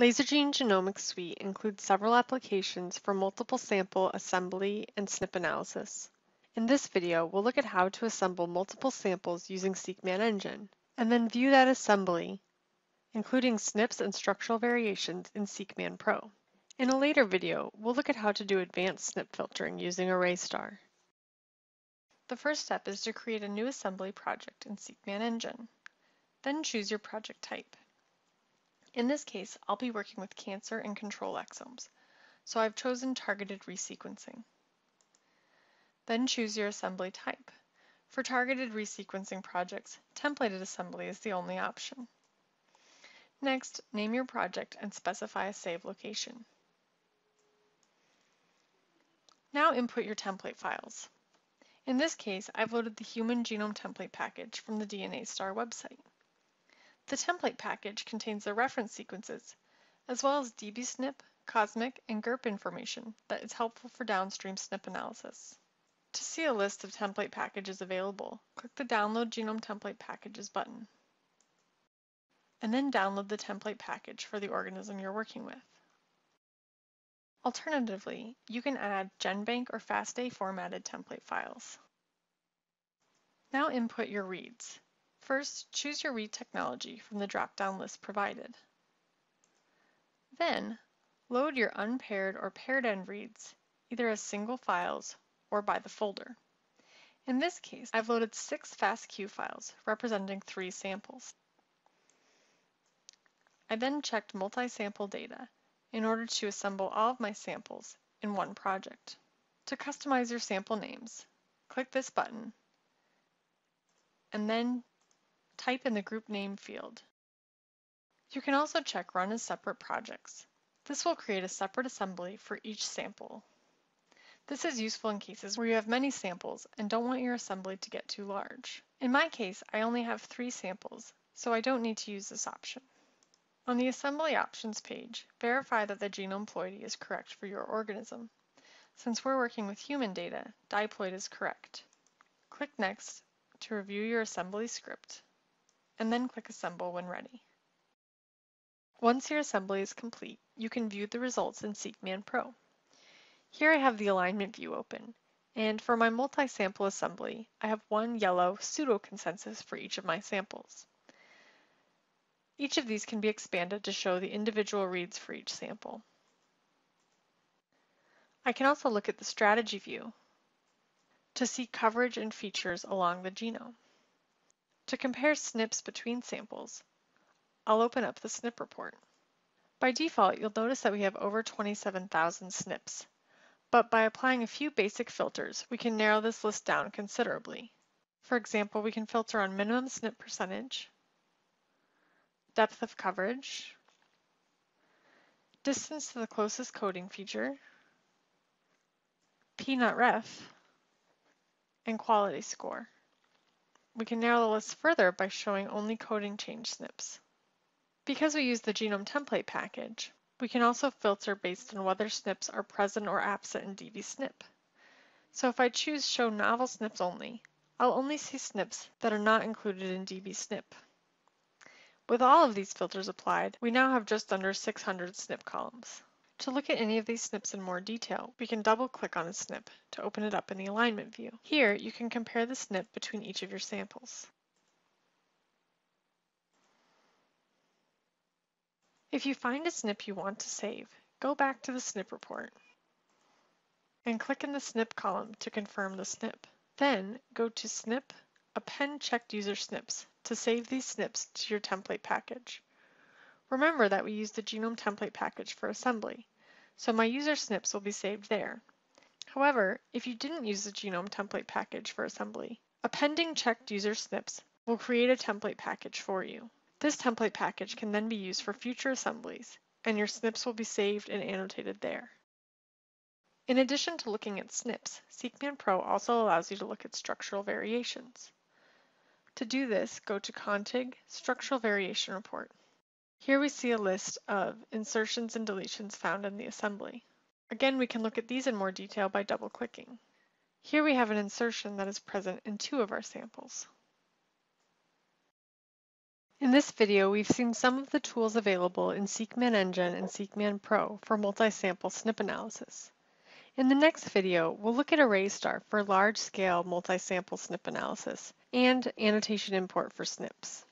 LaserGene Genomics Suite includes several applications for multiple sample assembly and SNP analysis. In this video, we'll look at how to assemble multiple samples using SeqMan Engine, and then view that assembly, including SNPs and structural variations in SeqMan Pro. In a later video, we'll look at how to do advanced SNP filtering using ArrayStar. The first step is to create a new assembly project in SeqMan Engine. Then choose your project type. In this case, I'll be working with cancer and control exomes, so I've chosen targeted resequencing. Then choose your assembly type. For targeted resequencing projects, templated assembly is the only option. Next, name your project and specify a save location. Now input your template files. In this case, I've loaded the Human Genome Template package from the DNASTAR website. The template package contains the reference sequences, as well as dbSNP, COSMIC, and GERP information that is helpful for downstream SNP analysis. To see a list of template packages available, click the Download Genome Template Packages button, and then download the template package for the organism you're working with. Alternatively, you can add GenBank or FASTA formatted template files. Now input your reads. First, choose your read technology from the drop-down list provided. Then, load your unpaired or paired end reads, either as single files or by the folder. In this case, I've loaded 6 FASTQ files representing 3 samples. I then checked multi-sample data in order to assemble all of my samples in one project. To customize your sample names, click this button and then type in the group name field. You can also check Run as separate projects. This will create a separate assembly for each sample. This is useful in cases where you have many samples and don't want your assembly to get too large. In my case, I only have 3 samples, so I don't need to use this option. On the Assembly Options page, verify that the genome ploidy is correct for your organism. Since we're working with human data, diploid is correct. Click Next to review your assembly script, and then click Assemble when ready. Once your assembly is complete, you can view the results in SeqMan Pro. Here I have the alignment view open, and for my multi-sample assembly, I have one yellow pseudo-consensus for each of my samples. Each of these can be expanded to show the individual reads for each sample. I can also look at the strategy view to see coverage and features along the genome. To compare SNPs between samples, I'll open up the SNP report. By default, you'll notice that we have over 27,000 SNPs, but by applying a few basic filters, we can narrow this list down considerably. For example, we can filter on minimum SNP percentage, depth of coverage, distance to the closest coding feature, p-not-ref, and quality score. We can narrow the list further by showing only coding change SNPs. Because we use the genome template package, we can also filter based on whether SNPs are present or absent in dbSNP. So if I choose Show Novel SNPs Only, I'll only see SNPs that are not included in dbSNP. With all of these filters applied, we now have just under 600 SNP columns. To look at any of these SNPs in more detail, we can double-click on a SNP to open it up in the alignment view. Here, you can compare the SNP between each of your samples. If you find a SNP you want to save, go back to the SNP report and click in the SNP column to confirm the SNP. Then go to SNP, Append Checked User SNPs to save these SNPs to your template package. Remember that we use the genome template package for assembly, so my user SNPs will be saved there. However, if you didn't use the genome template package for assembly, appending checked user SNPs will create a template package for you. This template package can then be used for future assemblies, and your SNPs will be saved and annotated there. In addition to looking at SNPs, SeqMan Pro also allows you to look at structural variations. To do this, go to Config, Structural Variation Report. Here we see a list of insertions and deletions found in the assembly. Again, we can look at these in more detail by double-clicking. Here we have an insertion that is present in 2 of our samples. In this video, we've seen some of the tools available in SeqMan Engine and SeqMan Pro for multi-sample SNP analysis. In the next video, we'll look at ArrayStar for large-scale multi-sample SNP analysis and annotation import for SNPs.